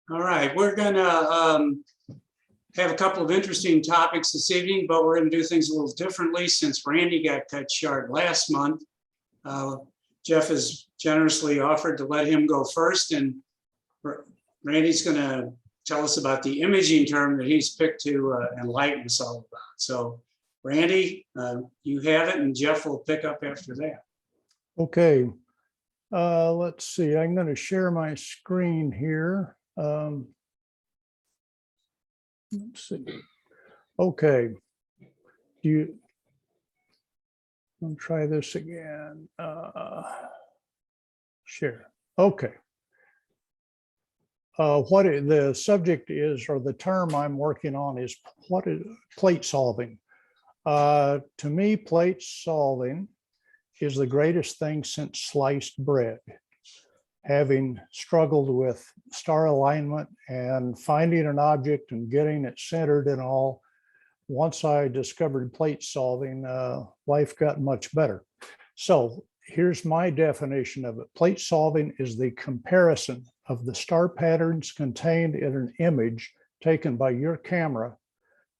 All right, we're gonna have a couple of interesting topics this evening, but we're gonna do things a little differently since Randy got cut short last month. Jeff has generously offered to let him go first, and Randy's gonna tell us about the imaging term that he's picked to enlighten us all about. So Randy, you have it, and Jeff will pick up after that. Okay, let's see, I'm going to share my screen here. Let's see. Okay, I'll try this again. Share. Okay. The subject is, or the term I'm working on is what is plate solving. To me, plate solving is the greatest thing since sliced bread. Having struggled with star alignment and finding an object and getting it centered and all, once I discovered plate solving, life got much better. So here's my definition of it. Plate solving is the comparison of the star patterns contained in an image taken by your camera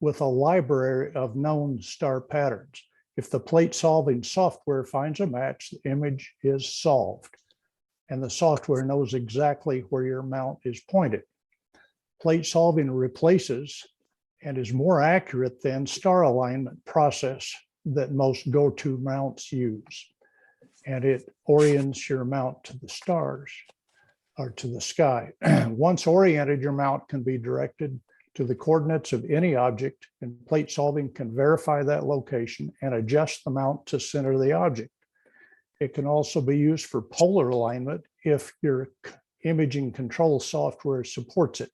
with a library of known star patterns. If the plate solving software finds a match, the image is solved, and the software knows exactly where your mount is pointed. Plate solving replaces and is more accurate than star alignment process that most go-to mounts use. And it orients your mount to the stars or to the sky. Once oriented, your mount can be directed to the coordinates of any object, and plate solving can verify that location and adjust the mount to center the object. It can also be used for polar alignment if your imaging control software supports it.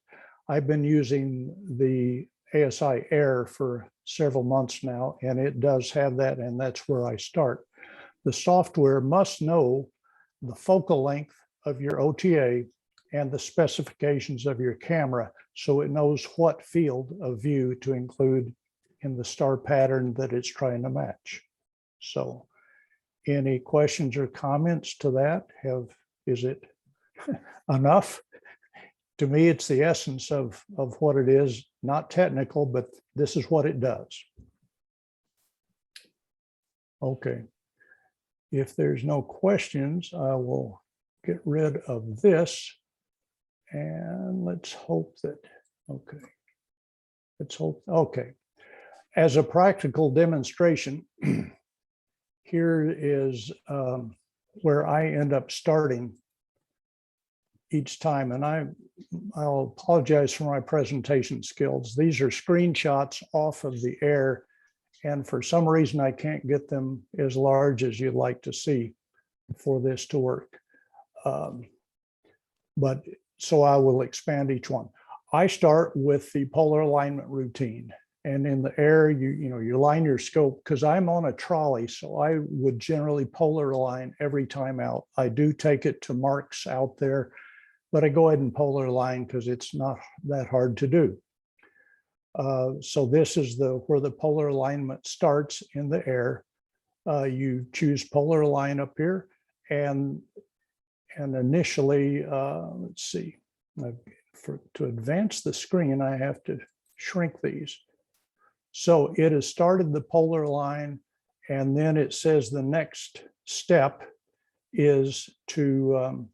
I've been using the ASI Air for several months now, and it does have that, and that's where I start. The software must know the focal length of your OTA and the specifications of your camera, so it knows what field of view to include in the star pattern that it's trying to match. So any questions or comments to that? Is it enough? To me, it's the essence of what it is, not technical, but this is what it does. Okay. If there's no questions, I will get rid of this. And let's hope that, okay. Let's hope, okay. As a practical demonstration, here is where I end up starting each time. And I'll apologize for my presentation skills. These are screenshots off of the air. And for some reason, I can't get them as large as you'd like to see for this to work. So I will expand each one. I start with the polar alignment routine. And in the air, you line your scope, because I'm on a trolley, so I would generally polar align every time out. I do take it to marks out there, but I go ahead and polar align because it's not that hard to do. So this is where the polar alignment starts in the air. You choose polar align up here, and initially, let's see, to advance the screen, I have to shrink these. So it has started the polar line, and then it says the next step is to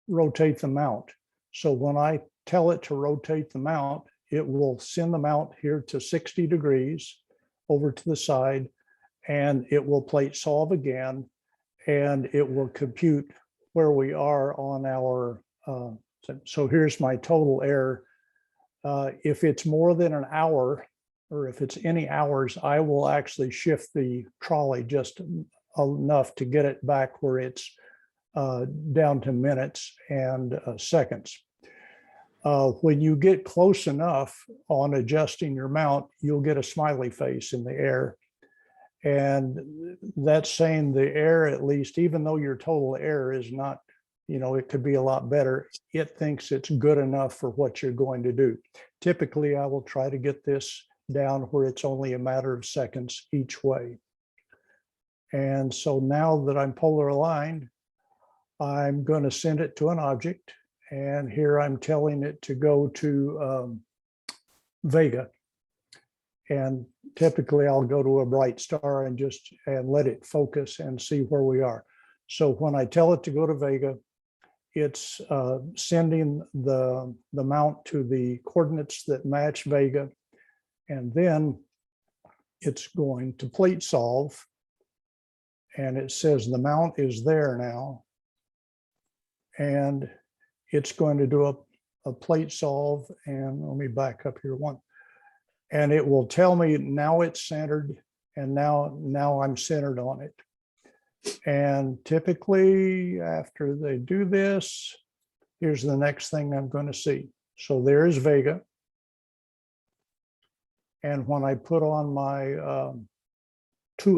rotate the mount. So when I tell it to rotate the mount, it will send the mount here to 60 degrees over to the side, and it will plate solve again, and it will compute where we are on our, so here's my total error. If it's more than an hour, or if it's any hours, I will actually shift the trolley just enough to get it back where it's down to minutes and seconds. When you get close enough on adjusting your mount, you'll get a smiley face in the air. And that's saying the air, at least, even though your total error is not, it could be a lot better, it thinks it's good enough for what you're going to do. Typically, I will try to get this down where it's only a matter of seconds each way. And so now that I'm polar aligned, I'm going to send it to an object, And here I'm telling it to go to Vega. And typically I'll go to a bright star and let it focus and see where we are. So when I tell it to go to Vega, it's sending the mount to the coordinates that match Vega. And then it's going to plate solve. And it says the mount is there now. And it's going to do a plate solve. And let me back up here one. And it will tell me now it's centered, and now I'm centered on it. And typically after they do this, here's the next thing I'm going to see. So there is Vega. And when I put on my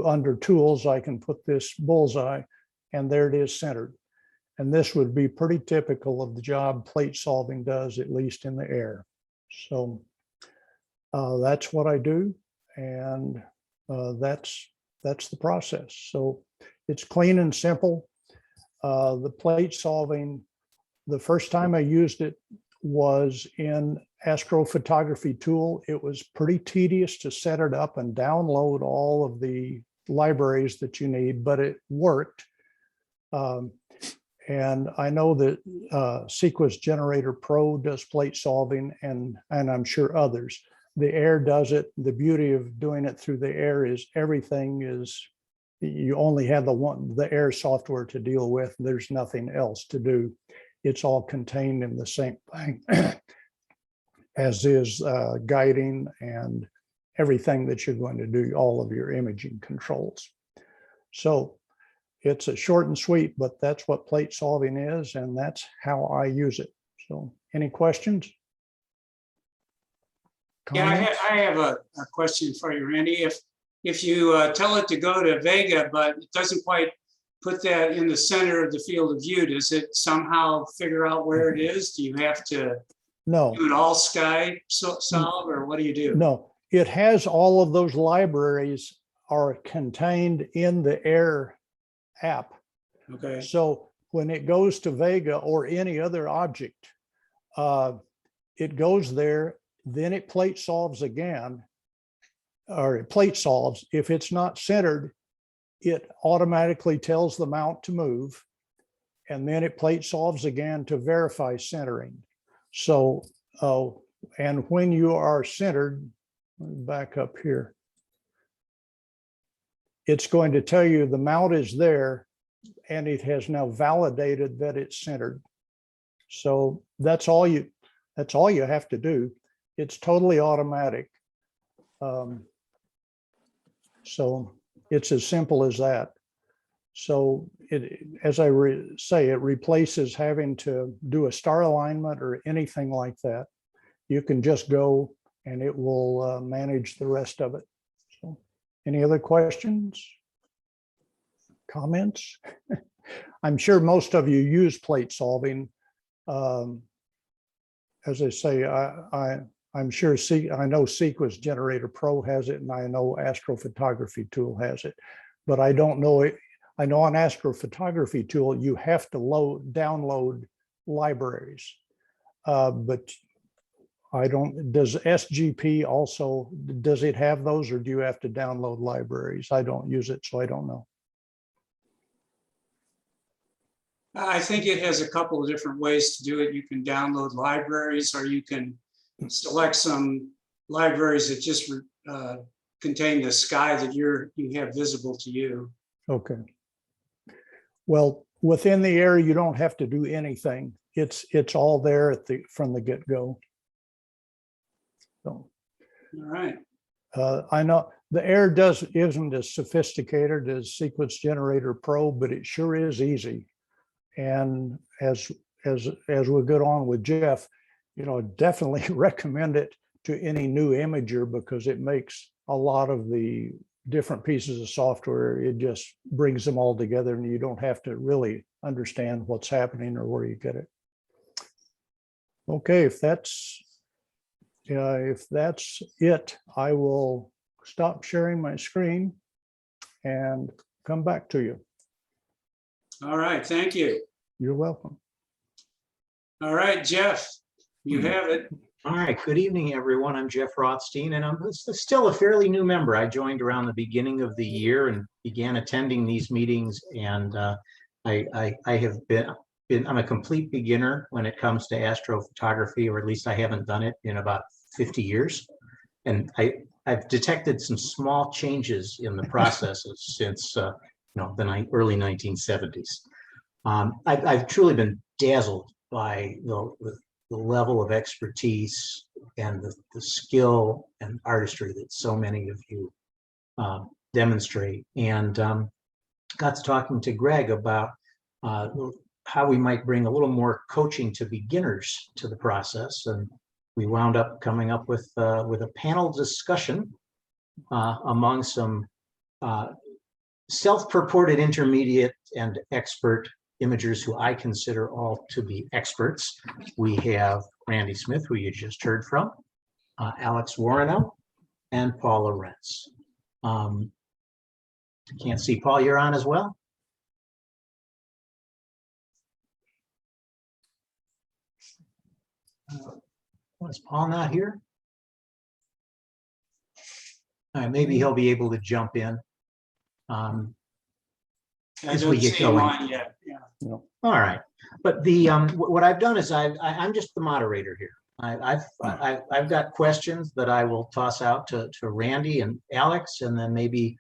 under tools, I can put this bullseye, and there it is centered. And this would be pretty typical of the job plate solving does, at least in the air. So that's what I do, and that's the process. So it's clean and simple. The plate solving, the first time I used it was in Astrophotography tool. It was pretty tedious to set it up and download all of the libraries that you need, but it worked. And I know that Sequence Generator Pro does plate solving, and I'm sure others. The air does it. The beauty of doing it through the air is everything is, you only have the air software to deal with. There's nothing else to do. It's all contained in the same thing, as is guiding and everything that you're going to do, all of your imaging controls. So it's a short and sweet, but that's what plate solving is, and that's how I use it. So any questions? Yeah, I have a question for you, Randy. If you tell it to go to Vega, but it doesn't quite put that in the center of the field of view, does it somehow figure out where it is? Do you have to do it all sky solve, or what do you do? No, it has all of those libraries are contained in the air app. Okay. So when it goes to Vega or any other object, it goes there, then it plate solves again, or it plate solves. If it's not centered, it automatically tells the mount to move, and then it plate solves again to verify centering. So, and when you are centered, let me back up here, it's going to tell you the mount is there, and it has now validated that it's centered. So that's all you have to do. It's totally automatic. So it's as simple as that. So as I say, it replaces having to do a star alignment or anything like that. You can just go and it will manage the rest of it. So any other questions? Comments? I'm sure most of you use plate solving. As I say, I'm sure I know Sequence Generator Pro has it, and I know Astrophotography tool has it, but I don't know it. I know on Astrophotography tool you have to download libraries, but I don't. Does SGP also, does it have those, or do you have to download libraries? I don't use it, so I don't know. I think it has a couple of different ways to do it. You can download libraries, or you can select some libraries that just contain the sky that you have visible to you. Okay. Well, within the air, you don't have to do anything. It's all there from the get-go. So, all right. I know the air isn't as sophisticated as Sequence Generator Pro, but it sure is easy. And as we get on with Jeff, definitely recommend it to any new imager, because it makes a lot of the different pieces of software. It just brings them all together, and you don't have to really understand what's happening or where you get it. Okay, if that's it, I will stop sharing my screen and come back to you. All right, thank you. You're welcome. All right, Jeff, you have it. All right, good evening, everyone. I'm Jeff Rothstein, and I'm still a fairly new member. I joined around the beginning of the year and began attending these meetings, and I have been I'm a complete beginner when it comes to astrophotography, or at least I haven't done it in about 50 years. And I've detected some small changes in the processes since the early 1970s. I've truly been dazzled by the level of expertise and the skill and artistry that so many of you demonstrate. And got to talking to Greg about how we might bring a little more coaching to beginners to the process. And we wound up coming up with a panel discussion among some self-purported intermediate and expert imagers who I consider all to be experts. We have Randy Smith, who you just heard from, Alex Warrenell, and Paul Lorenz. Can't see Paul, you're on as well? Was Paul not here? All right, maybe he'll be able to jump in as we get going. Yet. Yeah. All right, but the what I've done is I'm just the moderator here. I've got questions that I will toss out to Randy and Alex, and then maybe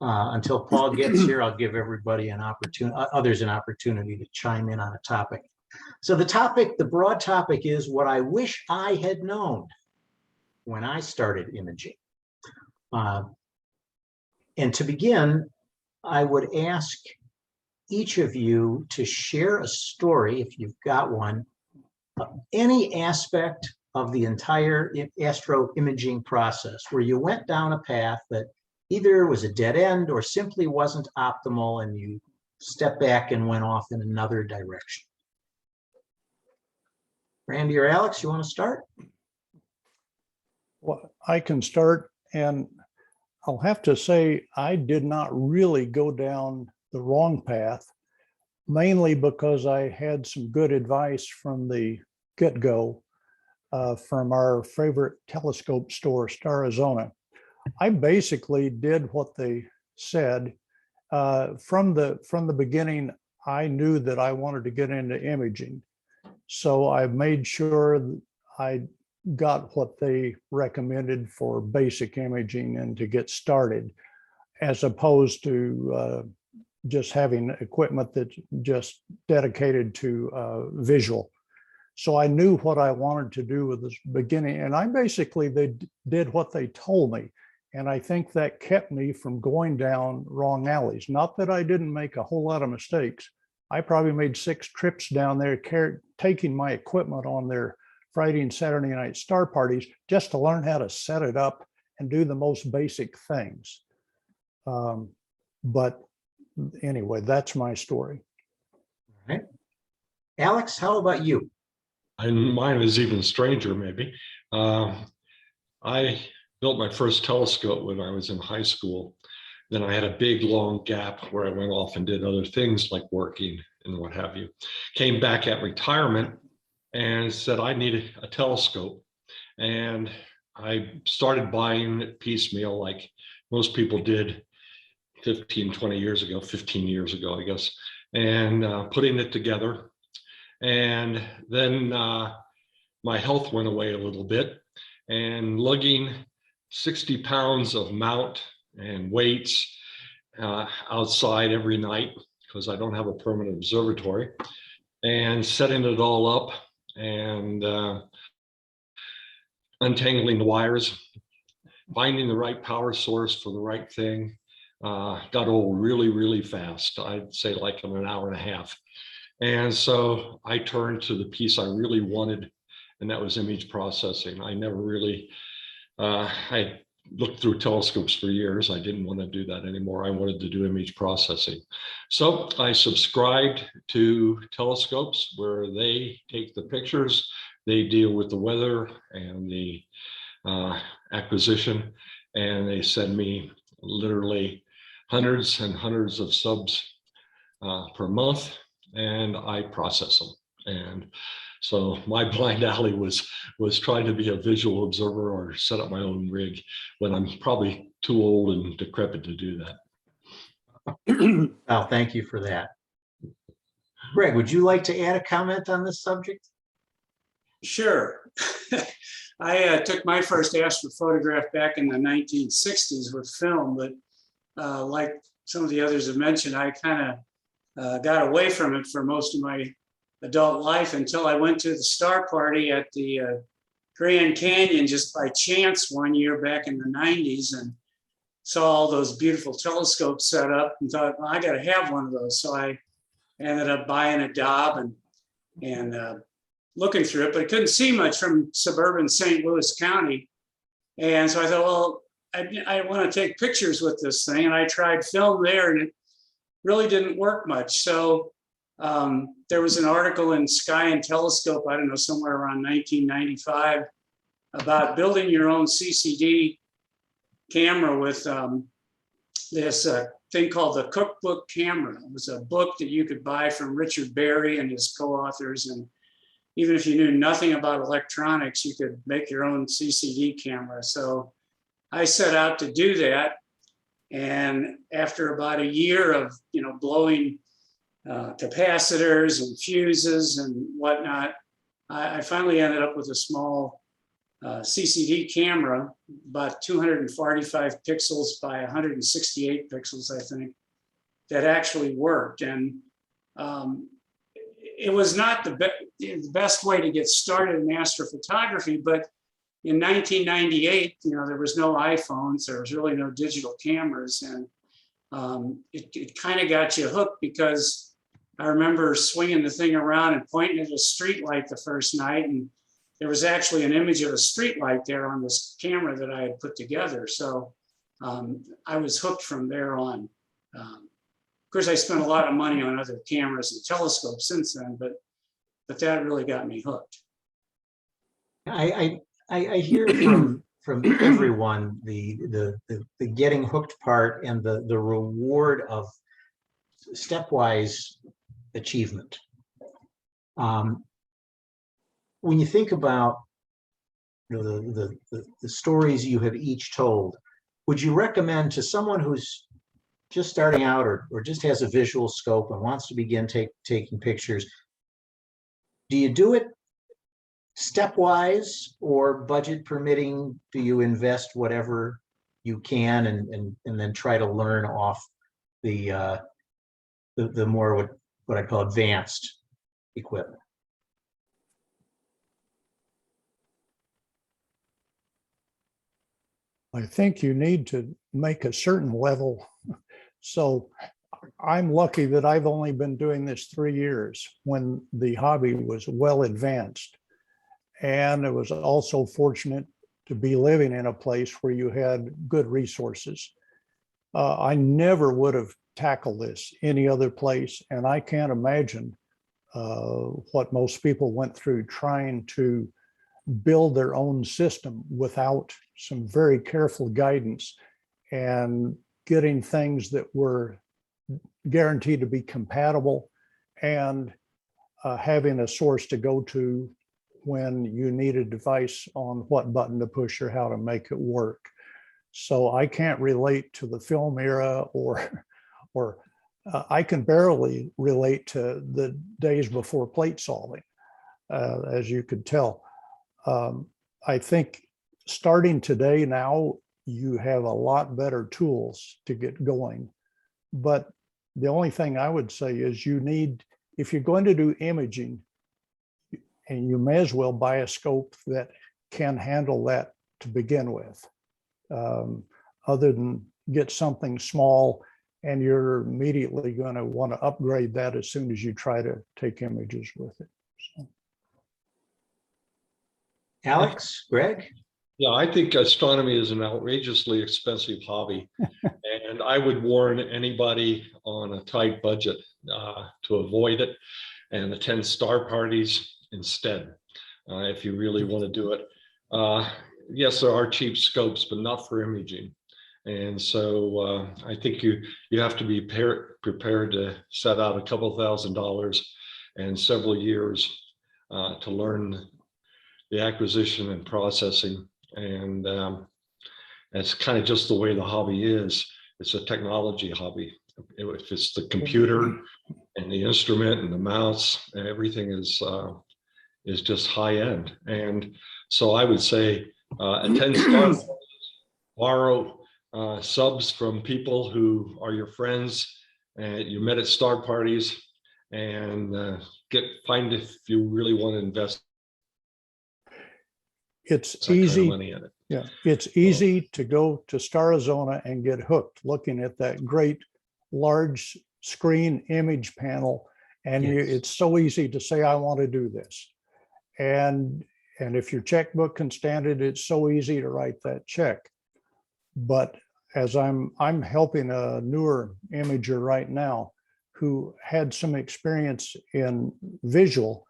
until Paul gets here, I'll give everybody others an opportunity to chime in on a topic. So the broad topic is what I wish I had known when I started imaging. And to begin, I would ask each of you to share a story, if you've got one, any aspect of the entire astro imaging process where you went down a path that either was a dead end or simply wasn't optimal, and you stepped back and went off in another direction. Randy or Alex, you want to start? Well, I can start, and I'll have to say I did not really go down the wrong path, mainly because I had some good advice from the get-go from our favorite telescope store, Starizona. I basically did what they said. From the beginning, I knew that I wanted to get into imaging. So I made sure I got what they recommended for basic imaging and to get started, as opposed to just having equipment that's just dedicated to visual. So I knew what I wanted to do with this beginning, and I basically did what they told me. And I think that kept me from going down wrong alleys. Not that I didn't make a whole lot of mistakes. I probably made 6 trips down there, taking my equipment on their Friday and Saturday night star parties just to learn how to set it up and do the most basic things. But anyway, that's my story. All right. Alex, how about you? And mine is even stranger, maybe. I built my first telescope when I was in high school. Then I had a big, long gap where I went off and did other things like working and what have you. Came back at retirement and said I needed a telescope. And I started buying it piecemeal like most people did 15 years ago, I guess, and putting it together. And then my health went away a little bit, and lugging 60 pounds of mount and weights outside every night, because I don't have a permanent observatory, and setting it all up and untangling the wires, finding the right power source for the right thing, got old really, really fast. I'd say like in an hour and a half. And so I turned to the piece I really wanted, and that was image processing. I never really, I looked through telescopes for years. I didn't want to do that anymore. I wanted to do image processing. So I subscribed to telescopes where they take the pictures, they deal with the weather and the acquisition, and they send me literally hundreds and hundreds of subs per month, and I process them. And So my blind alley was trying to be a visual observer or set up my own rig when I'm probably too old and decrepit to do that. Well, thank you for that. Greg, would you like to add a comment on this subject? Sure. I took my first astrophotograph back in the 1960s with film, but like some of the others have mentioned, I kind of got away from it for most of my adult life until I went to the star party at the Grand Canyon just by chance one year back in the 90s and saw all those beautiful telescopes set up and thought, well, I got to have one of those. So I ended up buying a Dob and looking through it, but I couldn't see much from suburban St. Louis County. And so I thought, well, I want to take pictures with this thing. And I tried film there and it really didn't work much. So there was an article in Sky and Telescope, I don't know, somewhere around 1995 about building your own CCD camera with this thing called the Cookbook Camera. It was a book that you could buy from Richard Berry and his co-authors. And even if you knew nothing about electronics, you could make your own CCD camera. So I set out to do that. And after about a year of, blowing capacitors and fuses and whatnot, I finally ended up with a small CCD camera, about 245 pixels by 168 pixels, I think, that actually worked. And it was not the best way to get started in astrophotography, but in 1998, there was no iPhones, there was really no digital cameras, and it kind of got you hooked because I remember swinging the thing around and pointing at a street light the first night, and there was actually an image of a street light there on this camera that I had put together. So I was hooked from there on. Of course, I spent a lot of money on other cameras and telescopes since then, but that really got me hooked. I hear from everyone the getting hooked part and the reward of stepwise achievement. When you think about the stories you have each told, would you recommend to someone who's just starting out or just has a visual scope and wants to begin taking pictures, do you do it stepwise, or budget permitting, do you invest whatever you can and then try to learn off the more what I call advanced equipment? I think you need to make a certain level. So I'm lucky that I've only been doing this 3 years when the hobby was well advanced. And I was also fortunate to be living in a place where you had good resources. I never would have tackled this any other place. And I can't imagine what most people went through trying to build their own system without some very careful guidance and getting things that were guaranteed to be compatible and having a source to go to when you need a device on what button to push or how to make it work. So I can't relate to the film era or I can barely relate to the days before plate solving, as you could tell. I think starting today now, you have a lot better tools to get going. But the only thing I would say is you need, if you're going to do imaging, and you may as well buy a scope that can handle that to begin with, other than get something small and you're immediately going to want to upgrade that as soon as you try to take images with it. So. Alex, Greg? Yeah, I think astronomy is an outrageously expensive hobby. And I would warn anybody on a tight budget to avoid it and attend star parties instead, if you really want to do it. Yes, there are cheap scopes, but not for imaging. And so I think you have to be prepared to set out a couple $1,000s and several years to learn the acquisition and processing. And it's kind of just the way the hobby is. It's a technology hobby. If it's the computer and the instrument and the mouse, everything is just high end. And so I would say attend star, borrow subs from people who are your friends and you met at star parties, and find if you really want to invest. It's Kind of easy. money in it. Yeah, it's easy to go to Starizona and get hooked looking at that great large screen image panel. And Yes. it's so easy to say, I want to do this. And if your checkbook can stand it, it's so easy to write that check. But as I'm helping a newer imager right now who had some experience in visual,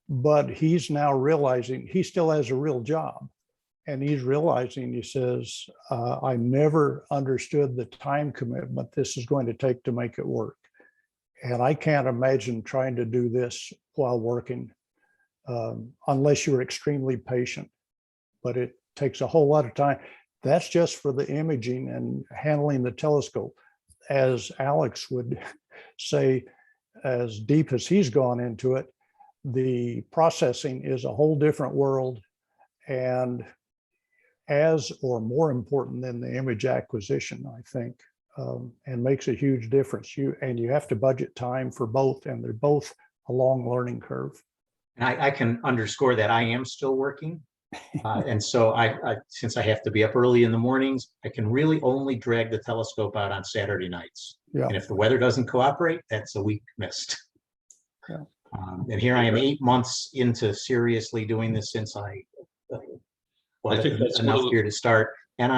but he's now realizing he still has a real job. And he's realizing, he says, I never understood the time commitment this is going to take to make it work. And I can't imagine trying to do this while working unless you're extremely patient. But it takes a whole lot of time. That's just for the imaging and handling the telescope. As Alex would say, as deep as he's gone into it, the processing is a whole different world, and as or more important than the image acquisition, I think, and makes a huge difference. You have to budget time for both, and they're both a long learning curve. And I can underscore that I am still working. And so since I have to be up early in the mornings, I can really only drag the telescope out on Saturday nights. Yeah. And if the weather doesn't cooperate, that's a week missed. Yeah. And here I am 8 months into seriously doing this since I think that's enough gear to start. And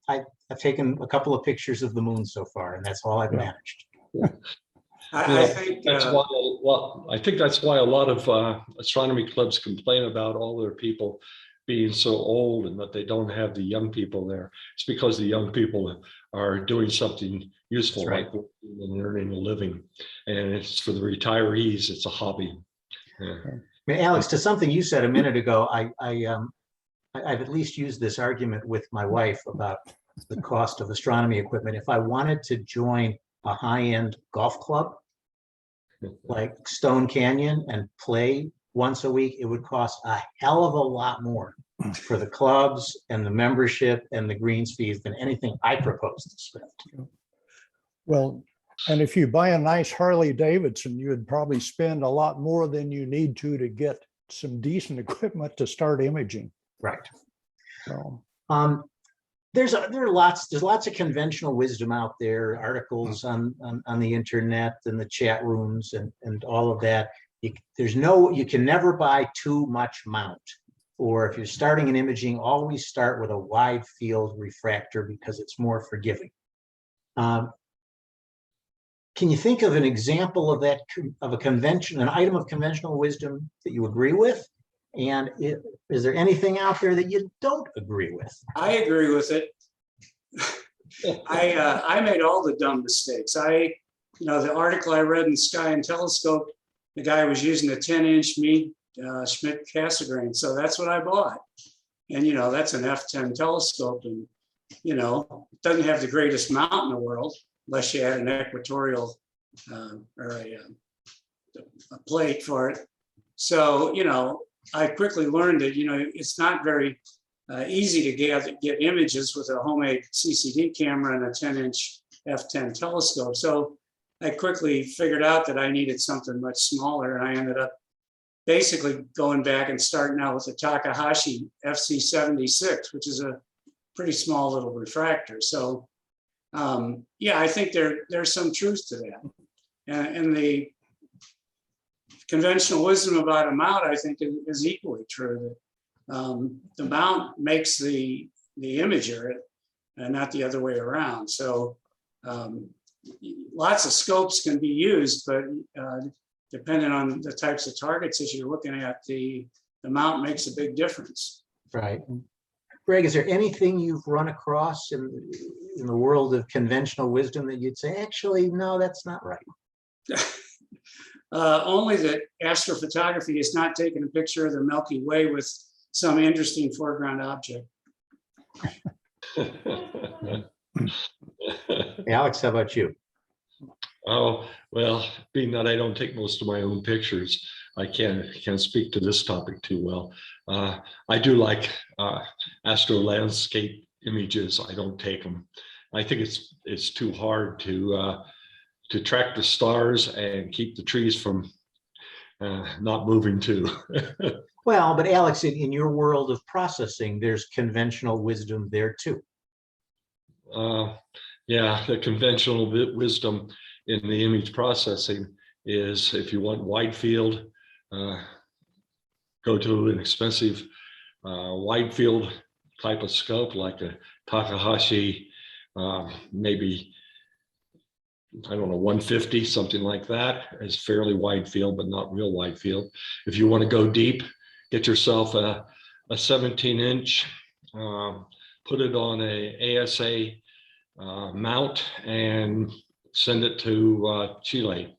I've taken a couple of pictures of the moon so far, and that's all I've managed. I think that's I think that's why a lot of astronomy clubs complain about all their people being so old and that they don't have the young people there. It's because the young people are doing something useful, Right. like working and earning a living. And it's for the retirees, it's a hobby. Yeah. I mean, Alex, to something you said a minute ago, I've at least used this argument with my wife about the cost of astronomy equipment. If I wanted to join a high-end golf club like Stone Canyon and play once a week, it would cost a hell of a lot more for the clubs and the membership and the greens fees than anything I propose to spend. Well, and if you buy a nice Harley Davidson, you would probably spend a lot more than you need to get some decent equipment to start imaging. Right. So, there's lots of conventional wisdom out there, articles on the internet and the chat rooms and all of that. You can never buy too much mount, or if you're starting an imaging, always start with a wide field refractor because it's more forgiving. Can you think of an example of that, of an item of conventional wisdom that you agree with? And is there anything out there that you don't agree with? I agree with it. I made all the dumb mistakes. The article I read in Sky and Telescope, the guy was using a 10-inch Schmidt Cassegrain, so that's what I bought. And that's an f10 telescope, and it doesn't have the greatest mount in the world unless you add an equatorial or a plate for it. So I quickly learned that it's not very easy to get images with a homemade CCD camera and a 10-inch f10 telescope. So I quickly figured out that I needed something much smaller, and I ended up basically going back and starting out with a Takahashi FC76, which is a pretty small little refractor. So I think there's some truth to that. And the conventional wisdom about a mount, I think, is equally true. That the mount makes the imager, and not the other way around. So lots of scopes can be used, but depending on the types of targets as you're looking at, the mount makes a big difference. Right. Greg, is there anything you've run across in the world of conventional wisdom that you'd say, actually, no, that's not right? only that astrophotography is not taking a picture of the Milky Way with some interesting foreground object. Alex, how about you? Oh, well, being that I don't take most of my own pictures, I can't speak to this topic too well. I do like astro landscape images. I don't take them. I think it's too hard to track the stars and keep the trees from not moving too. Well, but Alex, in your world of processing, there's conventional wisdom there too. Yeah, the conventional wisdom in the image processing is if you want wide field, go to an expensive wide field type of scope like a Takahashi, maybe, I don't know, 150, something like that. It's fairly wide field, but not real wide field. If you want to go deep, get yourself a 17-inch, put it on a ASA mount and send it to Chile.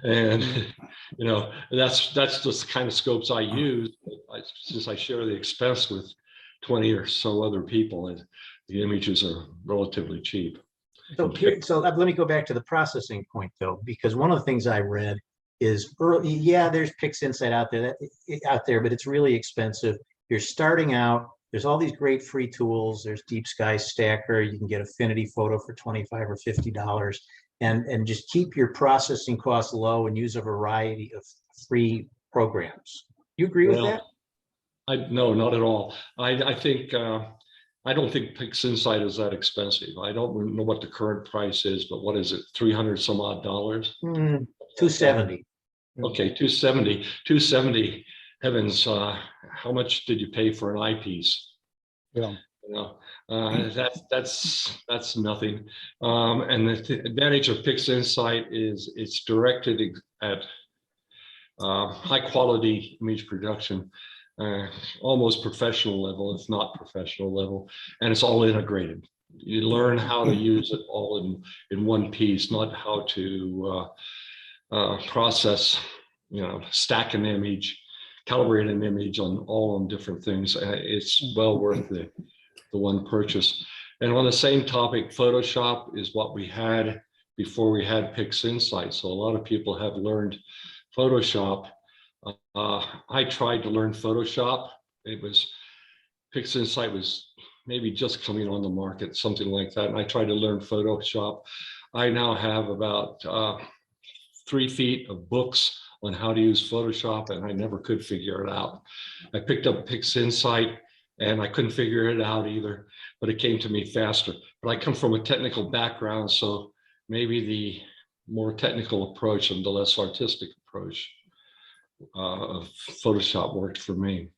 And you know, that's just the kind of scopes I use. Since I share the expense with 20 or so other people, and the images are relatively cheap. So let me go back to the processing point though, because one of the things I read is early, yeah, there's PixInsight out there, but it's really expensive. You're starting out. There's all these great free tools. There's Deep Sky Stacker. You can get Affinity Photo for $25 or $50, and just keep your processing costs low and use a variety of free programs. You agree with that? No, not at all. I think I don't think PixInsight is that expensive. I don't know what the current price is, but what is it? $300 some odd dollars? $270. Okay, 270. 270. Heavens, how much did you pay for an eyepiece? Yeah. You know, that's nothing. And the advantage of PixInsight is it's directed at high quality image production, almost professional level, if not professional level, and it's all integrated. You learn how to use it all in one piece, not how to process, you know, stack an image, calibrate an image on different things. It's well worth the one purchase. And on the same topic, Photoshop is what we had before we had PixInsight. So a lot of people have learned Photoshop. I tried to learn Photoshop. PixInsight was maybe just coming on the market, something like that. And I tried to learn Photoshop. I now have about 3 feet of books on how to use Photoshop, and I never could figure it out. I picked up PixInsight and I couldn't figure it out either, but it came to me faster. But I come from a technical background, so maybe the more technical approach and the less artistic approach of Photoshop worked for me.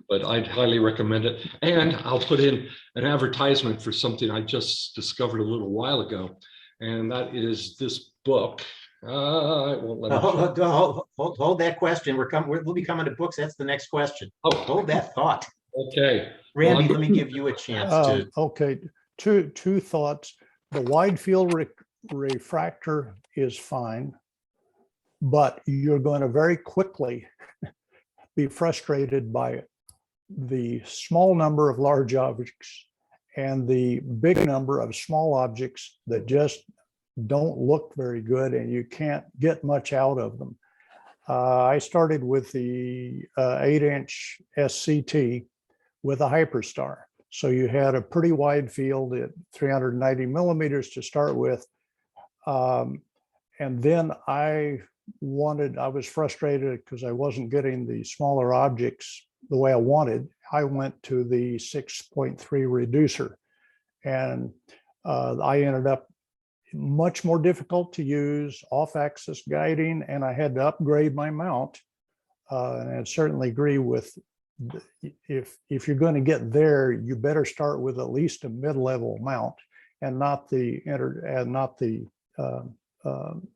But I'd highly recommend it. And I'll put in an advertisement for something I just discovered a little while ago, and that is this book. I won't let Hold that question. We'll be coming to books. That's the next question. Oh, Hold that thought. Okay. Randy, let me give you a chance to. Okay, two thoughts. The wide field refractor is fine, but you're going to very quickly be frustrated by the small number of large objects and the big number of small objects that just don't look very good, and you can't get much out of them. I started with the 8-inch SCT with a hyperstar. So you had a pretty wide field at 390 millimeters to start with. And then I was frustrated because I wasn't getting the smaller objects the way I wanted. I went to the 6.3 reducer, and I ended up much more difficult to use, off-axis guiding, and I had to upgrade my mount. And I certainly agree with, if you're going to get there, you better start with at least a mid-level mount and not the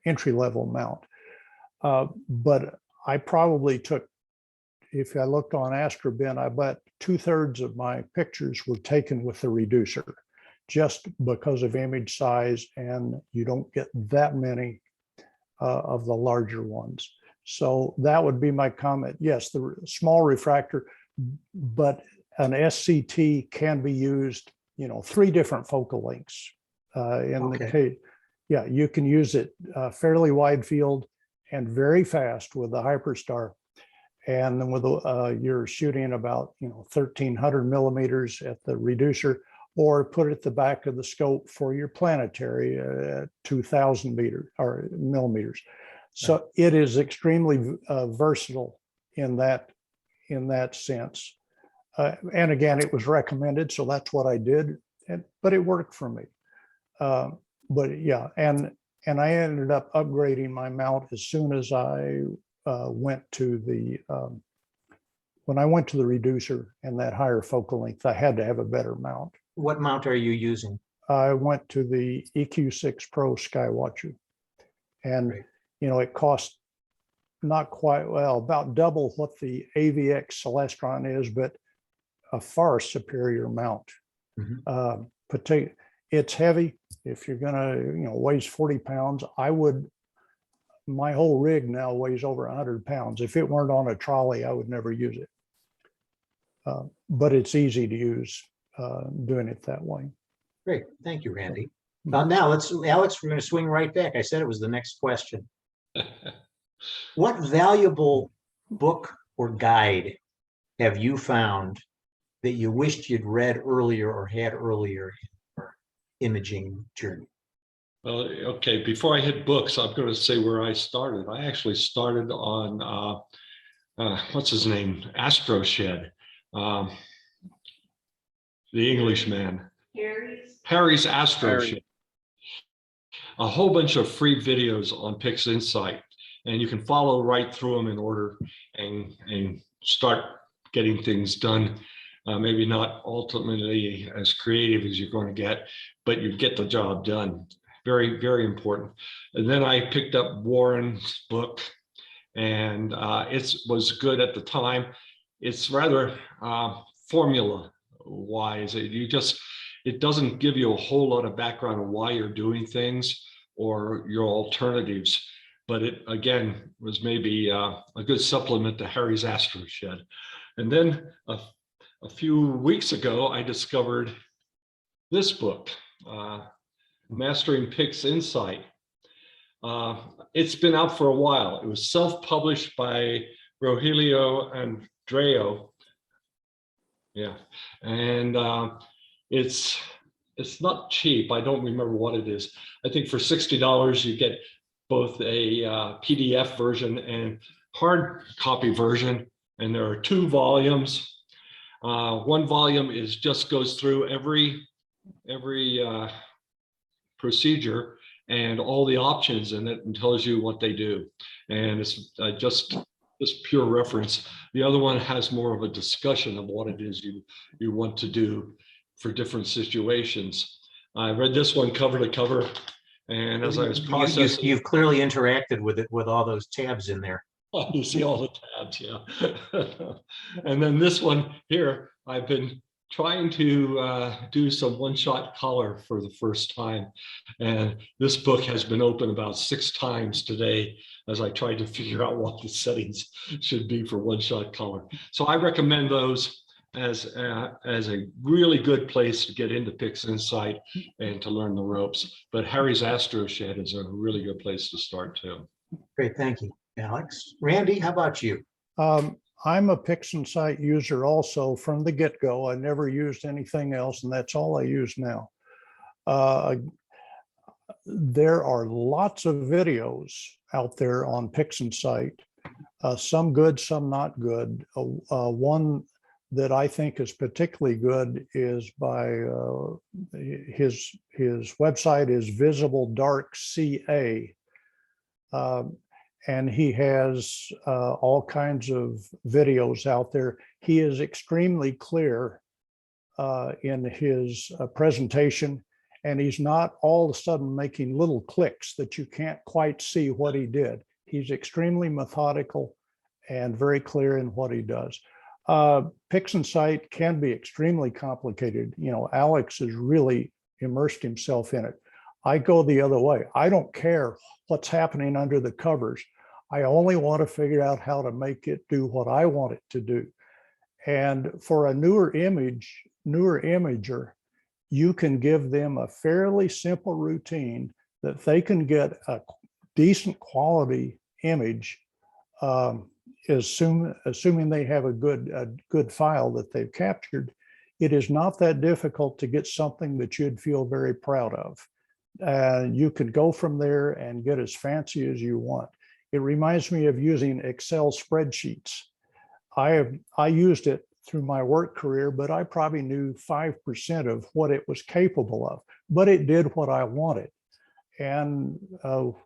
entry-level mount. But I probably took, if I looked on AstroBin, I bet 2/3 of my pictures were taken with the reducer, just because of image size, and you don't get that many of the larger ones. So that would be my comment. Yes, the small refractor, but an SCT can be used, 3 different focal lengths. In the Okay. case, yeah, you can use it fairly wide field and very fast with the Hyperstar. And then with you're shooting about 1,300 millimeters at the reducer, or put it at the back of the scope for your planetary at 2,000 meters or millimeters. So it is extremely versatile in that sense. And again, it was recommended, so that's what I did. But it worked for me. But yeah, and I ended up upgrading my mount as soon as I went to the when I went to the reducer and that higher focal length, I had to have a better mount. What mount are you using? I went to the EQ6 Pro Skywatcher, and Great. it cost not quite, well, about double what the AVX Celestron is, but a far superior mount. Mhm. It's heavy. If you're gonna, weighs 40 pounds, my whole rig now weighs over 100 pounds. If it weren't on a trolley, I would never use it. But it's easy to use doing it that way. Great, thank you, Randy. Mhm. Now Alex, we're going to swing right back. I said it was the next question. What valuable book or guide have you found that you wished you'd read earlier or had earlier in your imaging journey? Well, okay, before I hit books, I'm going to say where I started. I actually started on, what's his name? Astro Shed. The Englishman. Harry's Astro Shed. A whole bunch of free videos on PixInsight, and you can follow right through them in order and start getting things done. Maybe not ultimately as creative as you're going to get, but you get the job done. Very, very important. And then I picked up Warren's book, and it was good at the time. It's rather formula wise. It doesn't give you a whole lot of background on why you're doing things or your alternatives, but it again was maybe a good supplement to Harry's Astro Shed. And then a few weeks ago, I discovered this book, Mastering PixInsight. It's been out for a while. It was self-published by Rogelio Andreu. Yeah, and it's not cheap. I don't remember what it is. I think for $60 you get both a PDF version and hard copy version, and there are 2 volumes. One volume just goes through every procedure and all the options in it and tells you what they do. And it's just pure reference. The other one has more of a discussion of what it is you want to do for different situations. I read this one cover to cover, and as I was processing, you've clearly interacted with it with all those tabs in there. you see all the tabs, yeah. And then this one here, I've been trying to do some one-shot color for the first time. And this book has been open about 6 times today as I tried to figure out what the settings should be for one-shot color. So I recommend those as a really good place to get into PixInsight and to learn the ropes. But Harry's Astro Shed is a really good place to start too. Great, thank you, Alex. Randy, how about you? I'm a PixInsight user also from the get-go. I never used anything else, and that's all I use now. There are lots of videos out there on PixInsight, some good, some not good. One that I think is particularly good is by his website is Visible Dark CA. And he has all kinds of videos out there. He is extremely clear in his presentation, and he's not all of a sudden making little clicks that you can't quite see what he did. He's extremely methodical and very clear in what he does. PixInsight can be extremely complicated. Alex has really immersed himself in it. I go the other way. I don't care what's happening under the covers. I only want to figure out how to make it do what I want it to do. And for a newer imager, you can give them a fairly simple routine that they can get a decent quality image, assuming they have a good file that they've captured. It is not that difficult to get something that you'd feel very proud of. You could go from there and get as fancy as you want. It reminds me of using Excel spreadsheets. I used it through my work career, but I probably knew 5% of what it was capable of, but it did what I wanted. And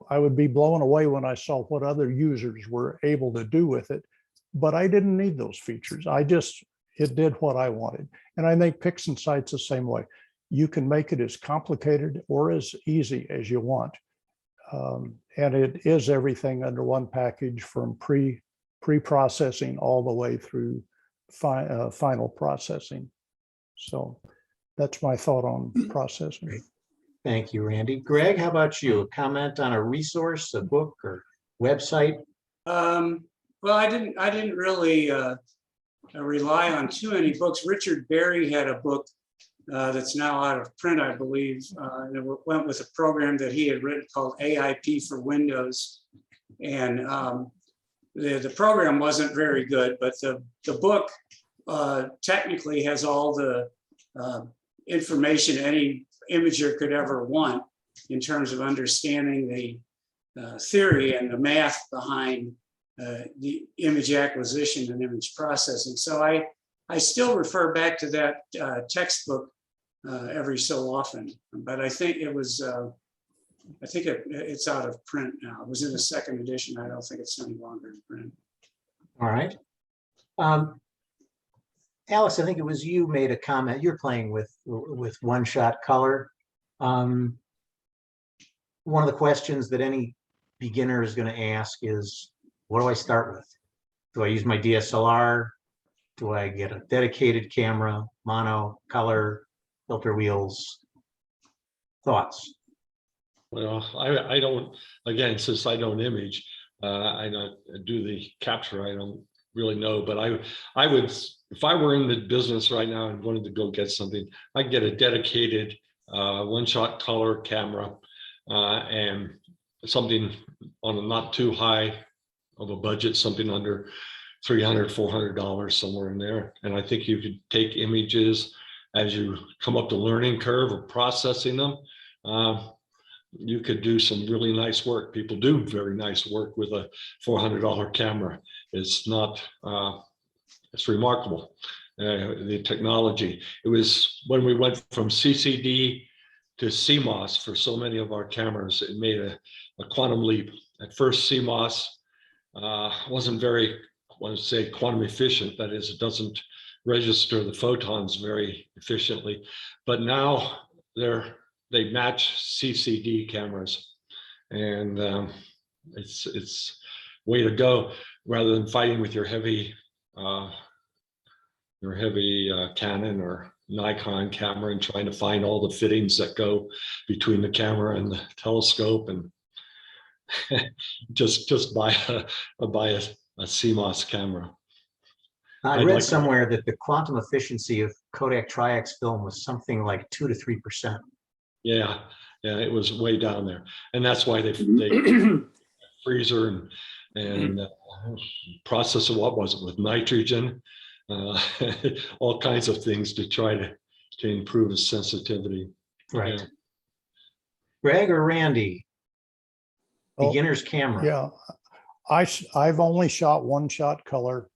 I would be blown away when I saw what other users were able to do with it, but I didn't need those features. It did what I wanted. And I think PixInsight's the same way. You can make it as complicated or as easy as you want. And it is everything under one package, from pre-processing all the way through final processing. So that's my thought on processing. Thank you, Randy. Greg, how about you? A comment on a resource, a book, or website? Well, I didn't really rely on too many books. Richard Berry had a book that's now out of print, I believe. And it went with a program that he had written called AIP for Windows. And the program wasn't very good, but the book technically has all the information any imager could ever want in terms of understanding the theory and the math behind the image acquisition and image processing. So I still refer back to that textbook every so often, but I think it was, it's out of print now. It was in the second edition. I don't think it's any longer in print. All right. Alice, I think it was you made a comment. You're playing with one-shot color. One of the questions that any beginner is going to ask is, what do I start with? Do I use my DSLR? Do I get a dedicated camera, mono, color, filter wheels? Thoughts? Well, I don't, again, since I don't image, I don't do the capture, I don't really know, but I would, if I were in the business right now and wanted to go get something, I'd get a dedicated one-shot color camera and something on a not too high of a budget, something under $300, $400, somewhere in there. And I think you could take images as you come up the learning curve of processing them. You could do some really nice work. People do very nice work with a $400 camera. It's not, it's remarkable, the technology. It was when we went from CCD to CMOS for so many of our cameras, it made a quantum leap. At first, CMOS wasn't very, I want to say, quantum efficient. That is, it doesn't register the photons very efficiently. But now they match CCD cameras, and it's way to go. Rather than fighting with your heavy Canon or Nikon camera and trying to find all the fittings that go between the camera and the telescope, and just buy a CMOS camera. I read somewhere that the quantum efficiency of Kodak Tri-X film was something like 2 to 3%. Yeah, it was way down there, and that's why they freezer and processor. What was it with nitrogen? All kinds of things to try to improve the sensitivity. Right. Yeah. Greg or Randy? Beginner's camera. Yeah, I've only shot one-shot color.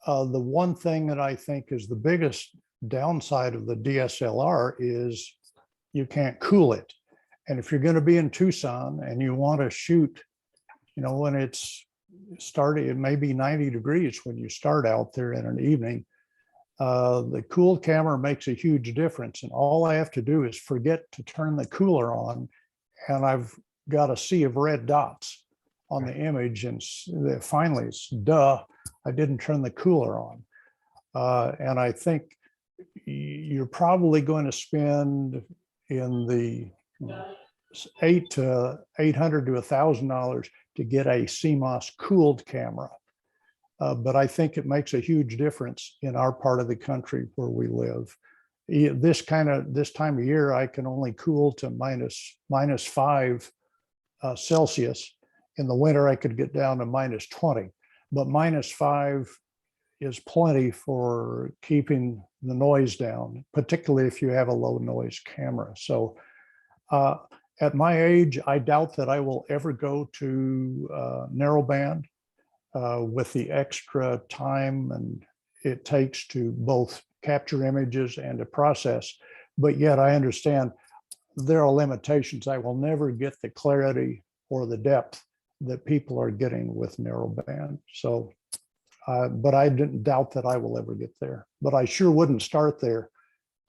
The one thing that I think is the biggest downside of the DSLR is you can't cool it. And if you're going to be in Tucson and you want to shoot, when it's starting, it may be 90 degrees when you start out there in an evening, the cooled camera makes a huge difference. And all I have to do is forget to turn the cooler on, and I've got a sea of red dots on the image. And finally, it's duh, I didn't turn the cooler on. And I think you're probably going to spend in the $800 to $1,000 to get a CMOS cooled camera. But I think it makes a huge difference in our part of the country where we live. This time of year, I can only cool to minus 5 Celsius. In the winter, I could get down to minus 20, but minus 5 is plenty for keeping the noise down, particularly if you have a low noise camera. So at my age, I doubt that I will ever go to narrowband with the extra time and it takes to both capture images and to process. But yet I understand there are limitations. I will never get the clarity or the depth that people are getting with narrowband. So, but I didn't doubt that I will ever get there. But I sure wouldn't start there.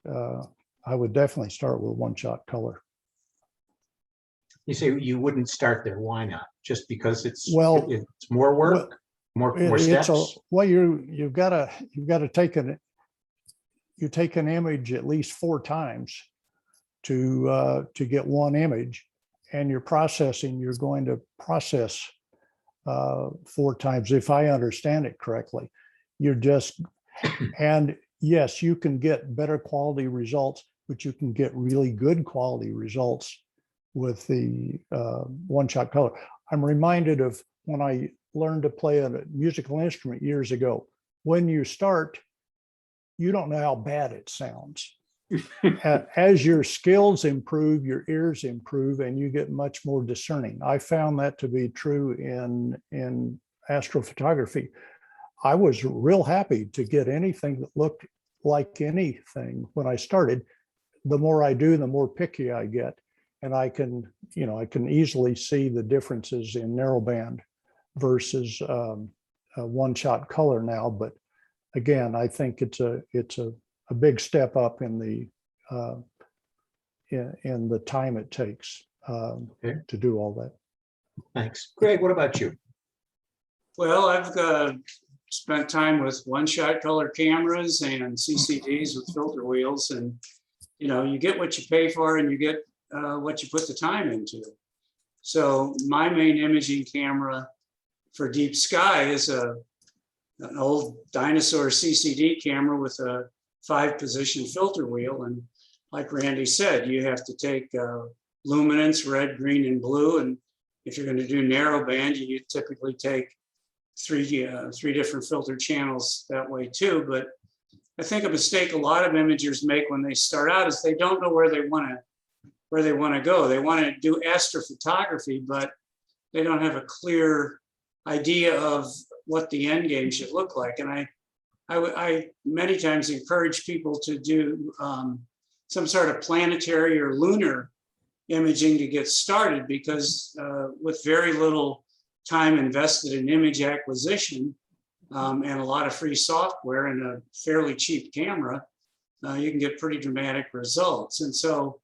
I would definitely start with one-shot color. You say you wouldn't start there. Why not? Just because it's more work, well, more steps. Well, you've got to take an image at least 4 times to get one image, and you're going to process 4 times, if I understand it correctly. And yes, you can get better quality results, but you can get really good quality results with the one-shot color. I'm reminded of when I learned to play a musical instrument years ago. When you start, you don't know how bad it sounds. As your skills improve, your ears improve, and you get much more discerning. I found that to be true in astrophotography. I was real happy to get anything that looked like anything when I started. The more I do, the more picky I get. And I can easily see the differences in narrowband versus one-shot color now. But again, I think it's a big step up in the time it takes to do all that. Thanks. Greg, what about you? Well, I've spent time with one-shot color cameras and CCDs with filter wheels, and you get what you pay for, and you get what you put the time into. So my main imaging camera for deep sky is an old dinosaur CCD camera with a 5-position filter wheel. And like Randy said, you have to take luminance, red, green, and blue. And if you're going to do narrowband, you typically take three different filter channels that way too. But I think a mistake a lot of imagers make when they start out is they don't know where they want to go. They want to do astrophotography, but they don't have a clear idea of what the end game should look like. And I many times encourage people to do some sort of planetary or lunar imaging to get started, because with very little time invested in image acquisition and a lot of free software and a fairly cheap camera, you can get pretty dramatic results. And so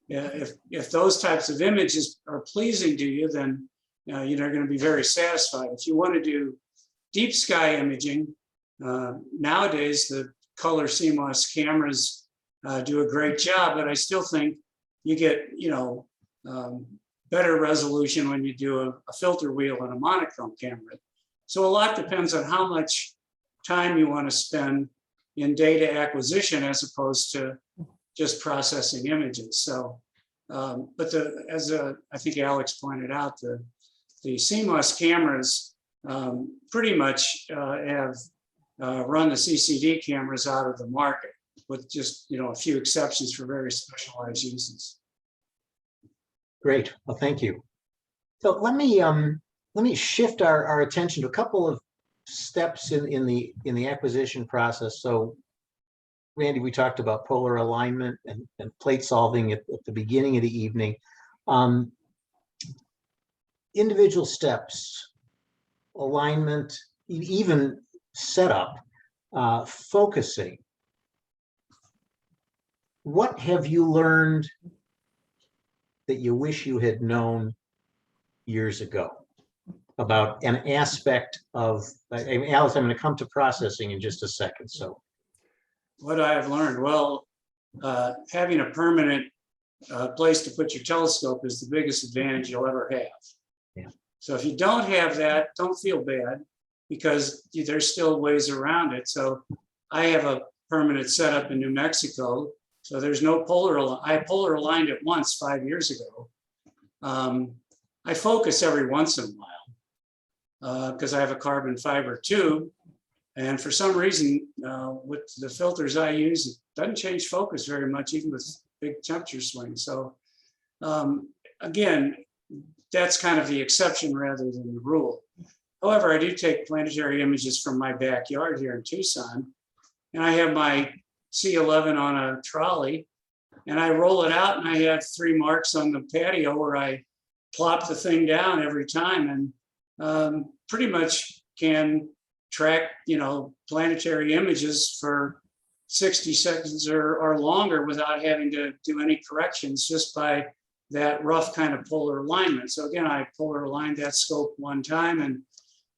if those types of images are pleasing to you, then you're going to be very satisfied. If you want to do deep sky imaging, nowadays the color CMOS cameras do a great job, but I still think you get better resolution when you do a filter wheel and a monochrome camera. So a lot depends on how much time you want to spend in data acquisition as opposed to just processing images. So, but I think Alex pointed out, the CMOS cameras pretty much have run the CCD cameras out of the market, with just a few exceptions for very specialized uses. Great. Well, thank you. So let me shift our attention to a couple of steps in the acquisition process. So, Randy, we talked about polar alignment and plate solving at the beginning of the evening. Individual steps, alignment, even setup, focusing. What have you learned that you wish you had known years ago about an aspect of, Alice, I'm going to come to processing in just a second. So what I have learned, well, having a permanent place to put your telescope is the biggest advantage you'll ever have. Yeah. So if you don't have that, don't feel bad, because there's still ways around it. So I have a permanent setup in New Mexico. So there's no I polar aligned it once 5 years ago. I focus every once in a while because I have a carbon fiber tube. And for some reason, with the filters I use, it doesn't change focus very much, even with big temperature swings. So again, that's kind of the exception rather than the rule. However, I do take planetary images from my backyard here in Tucson, and I have my C11 on a trolley, and I roll it out, and I have 3 marks on the patio where I plop the thing down every time, and pretty much can track, planetary images for 60 seconds or longer without having to do any corrections, just by that rough kind of polar alignment. So again, I polar aligned that scope one time and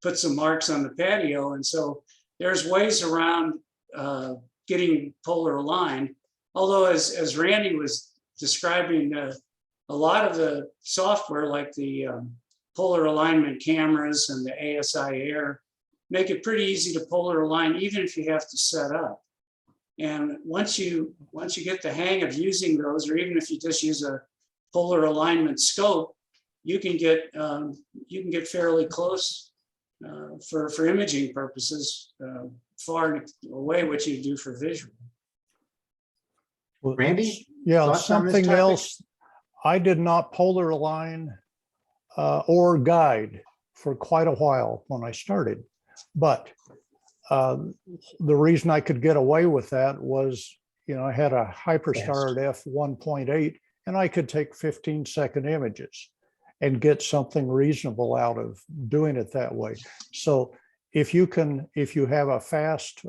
put some marks on the patio. And so there's ways around getting polar aligned. Although as Randy was describing, a lot of the software, like the polar alignment cameras and the ASI Air, make it pretty easy to polar align, even if you have to set up. And once you get the hang of using those, or even if you just use a polar alignment scope, you can get fairly close for imaging purposes, far and away what you do for visual. Randy? Yeah, Thoughts on this something topic? else. I did not polar align or guide for quite a while when I started. But the reason I could get away with that was, I had a Hyperstar at f1.8, and I could take 15-second images and get something reasonable out of doing it that way. So if you have a fast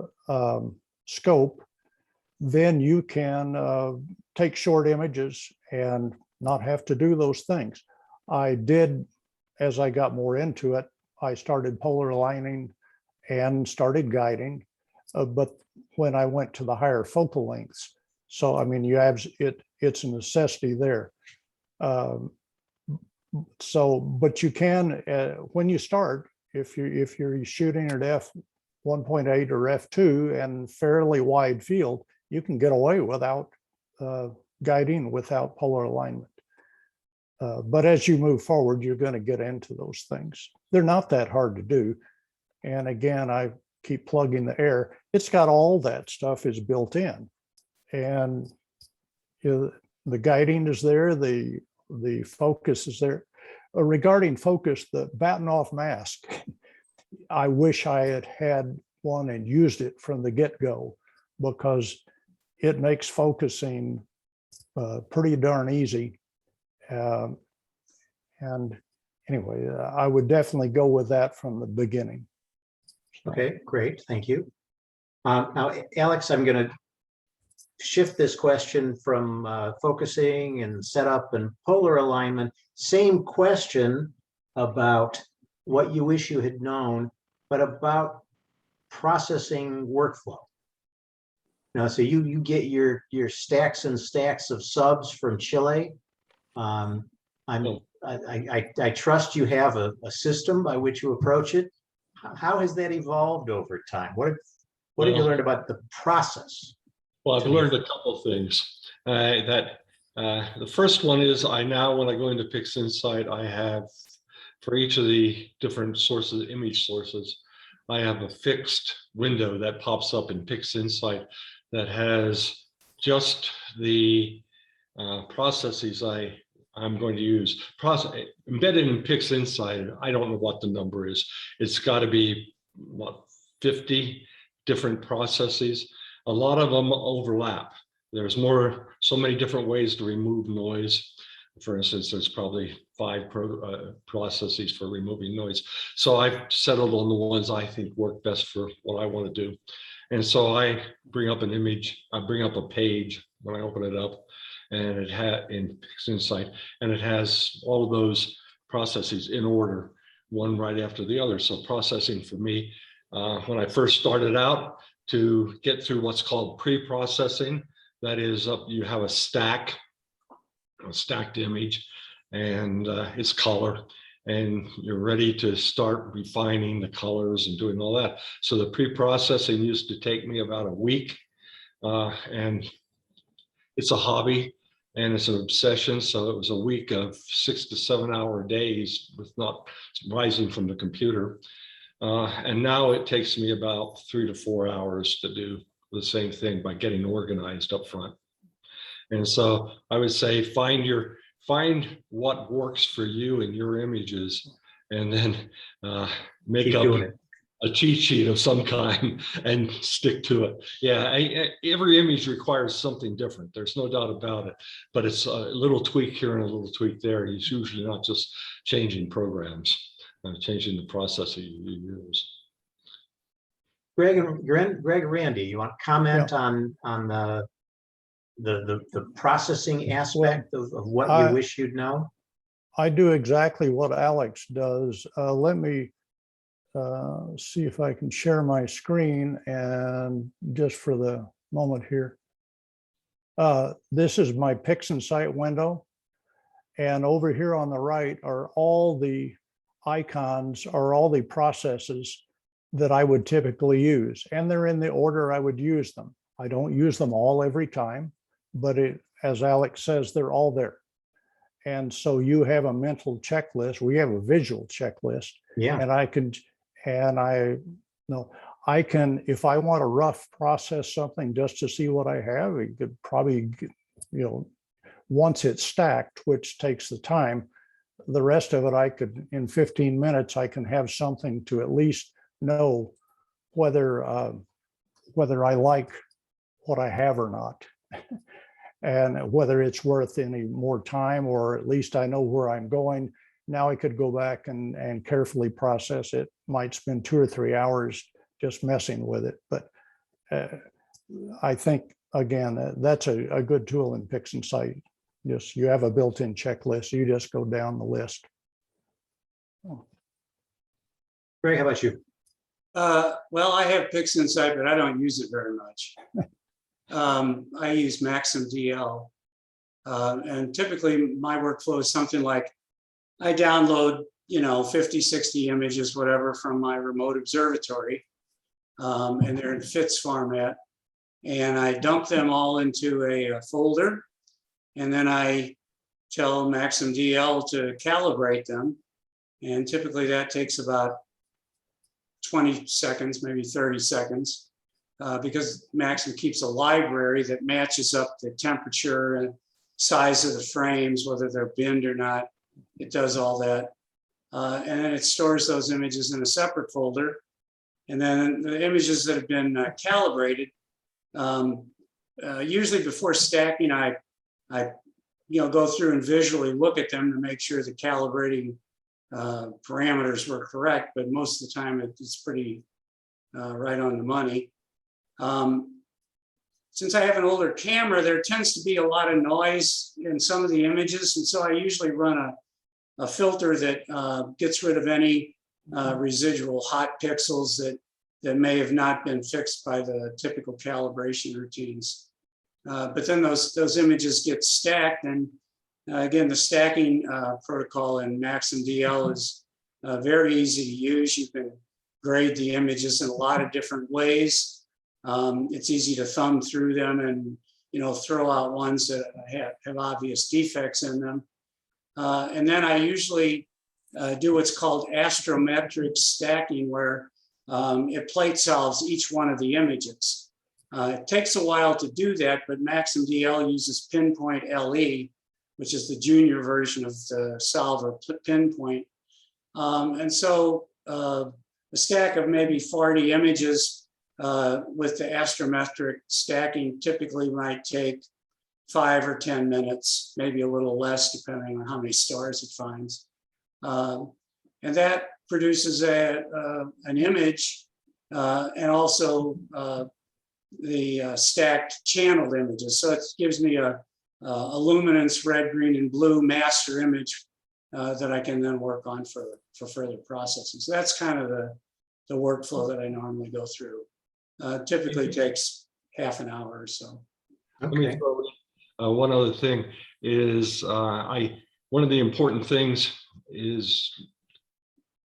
scope, then you can take short images and not have to do those things. I did, as I got more into it, I started polar aligning and started guiding, but when I went to the higher focal lengths, so I mean, it's a necessity there. But you can, when you start, if you're shooting at f1.8 or f2 and fairly wide field, you can get away without guiding, without polar alignment. But as you move forward, you're going to get into those things. They're not that hard to do. And again, I keep plugging the air. It's got all that stuff is built in. And the guiding is there, the focus is there. Regarding focus, the batten off mask, I wish I had had one and used it from the get-go, because it makes focusing pretty darn easy. And anyway, I would definitely go with that from the beginning. Okay, great, thank you. Now, Alex, I'm going to shift this question from focusing and setup and polar alignment. Same question about what you wish you had known, but about processing workflow. Now, so you get your stacks and stacks of subs from Chile. I trust you have a system by which you approach it. How has that evolved over time? What have you learned about the process? Well, I've learned a couple of things. The first one is when I go into PixInsight, I have, for each of the different sources, image sources, I have a fixed window that pops up in PixInsight that has just the processes I'm going to use. Embedded in PixInsight, I don't know what the number is. It's got to be, 50 different processes. A lot of them overlap. There's so many different ways to remove noise. For instance, there's probably 5 processes for removing noise. So I've settled on the ones I think work best for what I want to do. And so I bring up an image, I bring up a page when I open it up, and it had in PixInsight, and it has all of those processes in order, one right after the other. So processing for me, when I first started out, to get through what's called pre-processing, that is, you have a stack stacked image and its color, and you're ready to start refining the colors and doing all that. So the pre-processing used to take me about a week, and it's a hobby and it's an obsession. So it was a week of 6 to 7 hour days with not rising from the computer. And now it takes me about 3 to 4 hours to do the same thing by getting organized up front. And so I would say find what works for you and your images, and then make Keep up doing it. a cheat sheet of some kind and stick to it. Yeah, every image requires something different. There's no doubt about it, but it's a little tweak here and a little tweak there. It's usually not just changing programs, changing the process that you use. Greg and Randy, you want to comment on the processing aspect of what you wish you'd know? I do exactly what Alex does. Let me see if I can share my screen, and just for the moment here. This is my PixInsight window. And over here on the right are all the icons, or all the processes that I would typically use. And they're in the order I would use them. I don't use them all every time, but as Alex says, they're all there. And so you have a mental checklist. We have a visual checklist. Yeah. And I can, if I want to rough process something just to see what I have, it could probably, once it's stacked, which takes the time, the rest of it, I could, in 15 minutes, I can have something to at least know whether I like what I have or not, and whether it's worth any more time, or at least I know where I'm going. Now I could go back and carefully process it. Might spend 2 or 3 hours just messing with it. But I think, again, that's a good tool in PixInsight. Just, you have a built-in checklist. You just go down the list. Greg, how about you? Well, I have PixInsight, but I don't use it very much. I use Maxim DL. And typically my workflow is something like I download, 50, 60 images, whatever, from my remote observatory. And they're in FITS format. And I dump them all into a folder. And then I tell Maxim DL to calibrate them. And typically that takes about 20 seconds, maybe 30 seconds, because Maxim keeps a library that matches up the temperature and size of the frames, whether they're binned or not. It does all that. And then it stores those images in a separate folder. And then the images that have been calibrated, usually before stacking, I go through and visually look at them to make sure the calibrating parameters were correct, but most of the time it's pretty right on the money. Since I have an older camera, there tends to be a lot of noise in some of the images, and so I usually run a filter that gets rid of any residual hot pixels that may have not been fixed by the typical calibration routines. But then those images get stacked, and again, the stacking protocol in Maxim DL is very easy to use. You can grade the images in a lot of different ways. It's easy to thumb through them and throw out ones that have obvious defects in them. And then I usually do what's called astrometric stacking, where it plate solves each one of the images. It takes a while to do that, but Maxim DL uses Pinpoint LE, which is the junior version of the solver Pinpoint. And so a stack of maybe 40 images with the astrometric stacking typically might take 5 or 10 minutes, maybe a little less, depending on how many stars it finds. And that produces an image and also the stacked channeled images. So it gives me a luminance, red, green, and blue master image that I can then work on for further processing. So that's kind of the workflow that I normally go through. Typically takes half an hour or so. Let me throw in one other thing. is one of the important things is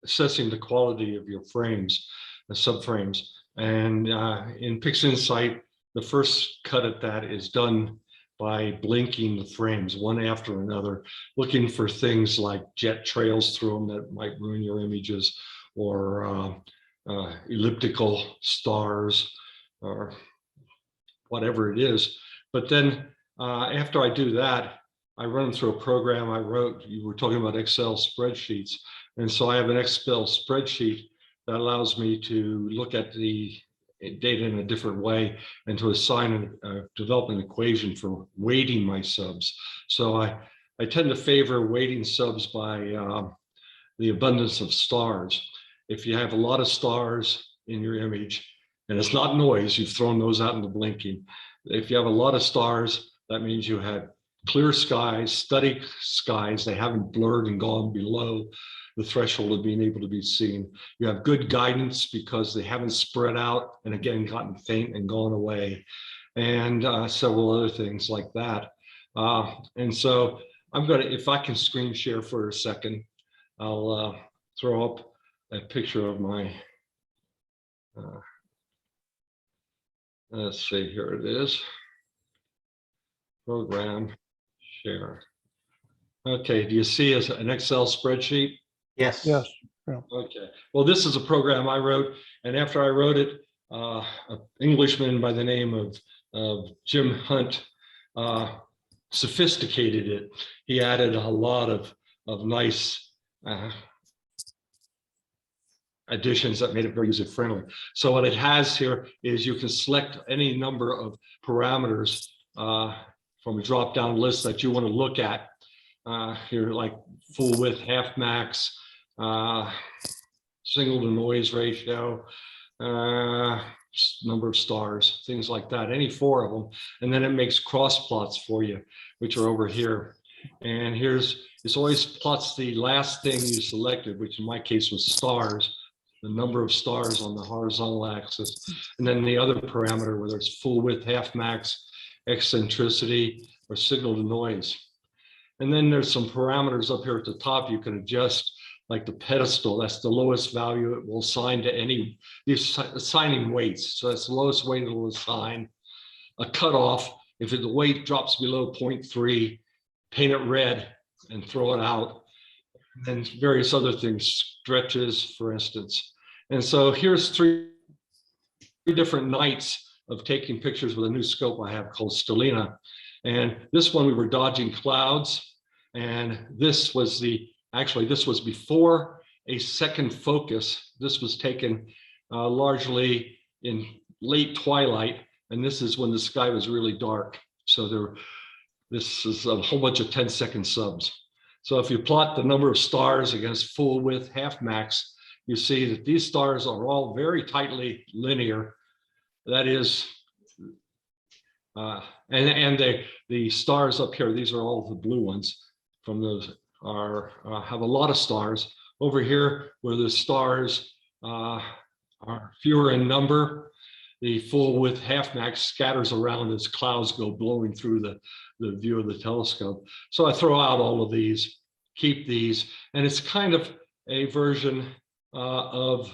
assessing the quality of your frames, the subframes. And in PixInsight, the first cut at that is done by blinking the frames one after another, looking for things like jet trails through them that might ruin your images, or elliptical stars, or whatever it is. But then after I do that, I run through a program I wrote. You were talking about Excel spreadsheets. And so I have an Excel spreadsheet that allows me to look at the data in a different way and to assign develop an equation for weighting my subs. So I tend to favor weighting subs by the abundance of stars. If you have a lot of stars in your image, and it's not noise, you've thrown those out into blinking. If you have a lot of stars, that means you have clear skies, steady skies. They haven't blurred and gone below the threshold of being able to be seen. You have good guidance because they haven't spread out and again gotten faint and gone away, and several other things like that. And so I'm going to, if I can screen share for a second, I'll throw up a picture of my, let's see, here it is. Program share. Okay, do you see an Excel spreadsheet? Yes. Yes. Okay, well, this is a program I wrote, and after I wrote it, an Englishman by the name of Jim Hunt sophisticated it. He added a lot of nice additions that made it very user-friendly. So what it has here is you can select any number of parameters from a drop-down list that you want to look at. Here, like full width, half max, signal to noise ratio, number of stars, things like that, any 4 of them. And then it makes cross plots for you, which are over here. And it's always plots the last thing you selected, which in my case was stars, the number of stars on the horizontal axis. And then the other parameter, whether it's full width, half max, eccentricity, or signal to noise. And then there's some parameters up here at the top you can adjust, like the pedestal. That's the lowest value it will assign to any, assigning weights. So that's the lowest weight it will assign. A cutoff, if the weight drops below 0.3, paint it red and throw it out. And various other things, stretches, for instance. And so here's three different nights of taking pictures with a new scope I have called Stellina. And this one we were dodging clouds. And this was this was before a second focus. This was taken largely in late twilight. And this is when the sky was really dark. So this is a whole bunch of 10-second subs. So if you plot the number of stars against full width, half max, you see that these stars are all very tightly linear. That is, and the stars up here, these are all the blue ones from those, have a lot of stars. Over here, where the stars are fewer in number, the full width half max scatters around as clouds go blowing through the view of the telescope. So I throw out all of these, keep these, and it's kind of a version of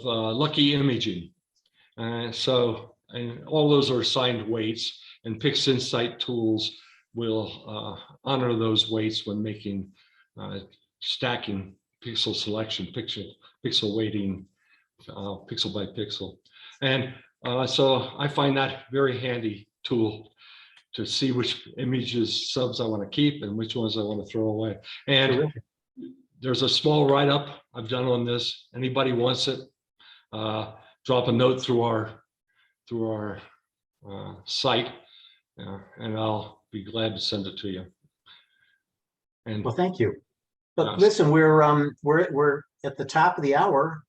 lucky imaging. So, and all those are assigned weights, and PixInsight tools will honor those weights when making stacking, pixel selection, pixel weighting, pixel by pixel. And so I find that very handy tool to see which images subs I want to keep and which ones I want to throw away. And there's a small write-up I've done on this. Anybody wants it, drop a note through our site, and I'll be glad to send it to you. And well, thank you. But listen, we're at the top of the hour.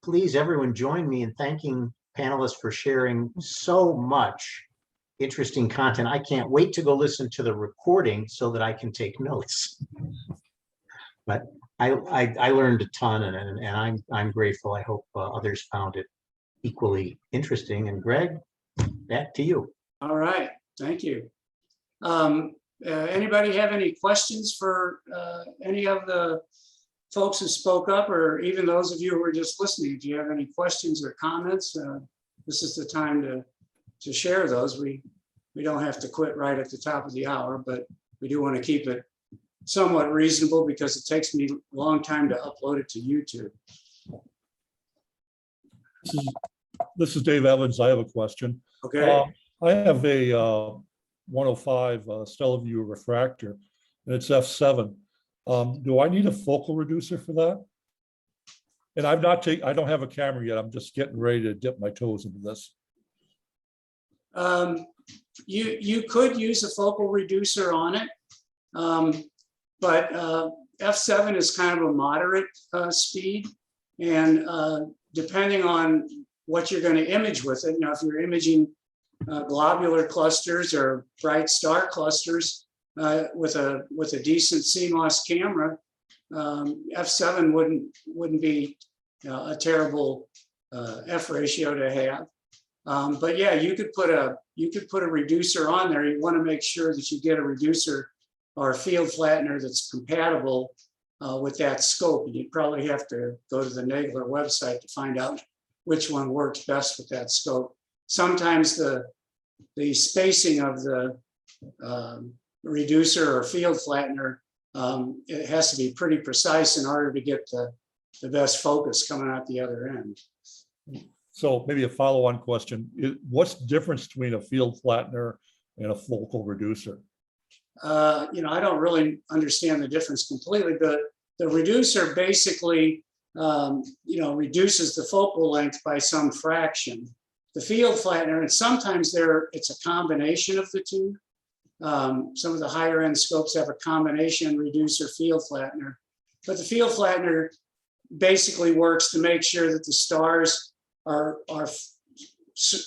Please, everyone, join me in thanking panelists for sharing so much interesting content. I can't wait to go listen to the recording so that I can take notes. But I learned a ton, and I'm grateful. I hope others found it equally interesting. And Greg, back to you. All right, thank you. Anybody have any questions for any of the folks who spoke up, or even those of you who are just listening? Do you have any questions or comments? This is the time to share those. We don't have to quit right at the top of the hour, but we do want to keep it somewhat reasonable because it takes me a long time to upload it to YouTube. This is Dave Evans. I have a question. Okay. I have a 105 Stellaview refractor, and it's f7. Do I need a focal reducer for that? And I don't have a camera yet. I'm just getting ready to dip my toes into this. You could use a focal reducer on it, but f7 is kind of a moderate speed, and depending on what you're going to image with it, if you're imaging globular clusters or bright star clusters with a decent CMOS camera, f7 wouldn't be a terrible f ratio to have. But yeah, you could put a reducer on there. You want to make sure that you get a reducer or a field flattener that's compatible with that scope. You'd probably have to go to the Nagler website to find out which one works best with that scope. Sometimes the spacing of the reducer or field flattener, it has to be pretty precise in order to get the best focus coming out the other end. So maybe a follow-on question. What's the difference between a field flattener and a focal reducer? I don't really understand the difference completely, but the reducer basically, reduces the focal length by some fraction. The field flattener, and sometimes it's a combination of the two. Some of the higher end scopes have a combination reducer field flattener, but the field flattener basically works to make sure that the stars are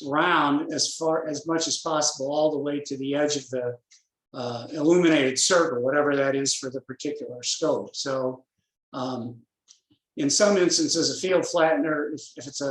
round as much as possible, all the way to the edge of the illuminated circle, whatever that is for the particular scope. So in some instances, a field flattener, if it's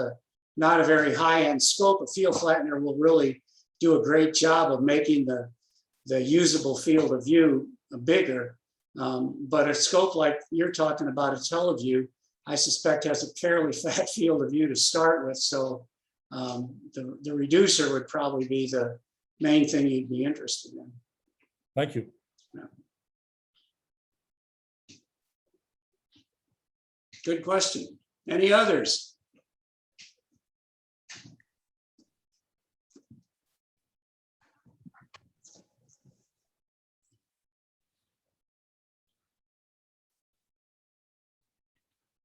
not a very high-end scope, a field flattener will really do a great job of making the usable field of view bigger. But a scope like you're talking about, a teleview, I suspect has a fairly fat field of view to start with. So the reducer would probably be the main thing you'd be interested in. Thank you. Yeah. Good question. Any others?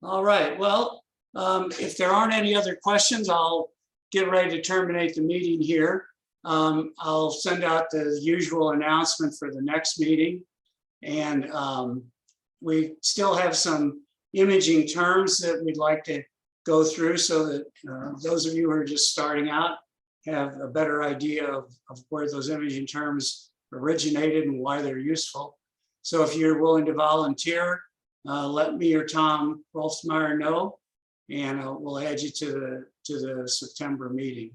All right, well, if there aren't any other questions, I'll get ready to terminate the meeting here. I'll send out the usual announcement for the next meeting. And we still have some imaging terms that we'd like to go through so that those of you who are just starting out have a better idea of where those imaging terms originated and why they're useful. So if you're willing to volunteer, let me or Tom Rolfsmeyer know, and we'll add you to the September meeting.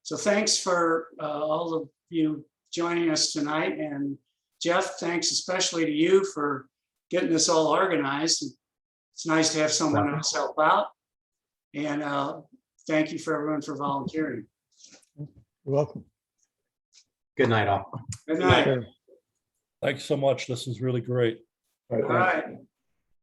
So thanks for all of you joining us tonight. And Jeff, thanks especially to you for getting this all organized. It's nice to have someone else help out. And thank you for everyone for volunteering. You're welcome. Good night, all. Good night. Sure. Thanks so much. This is really great. All right.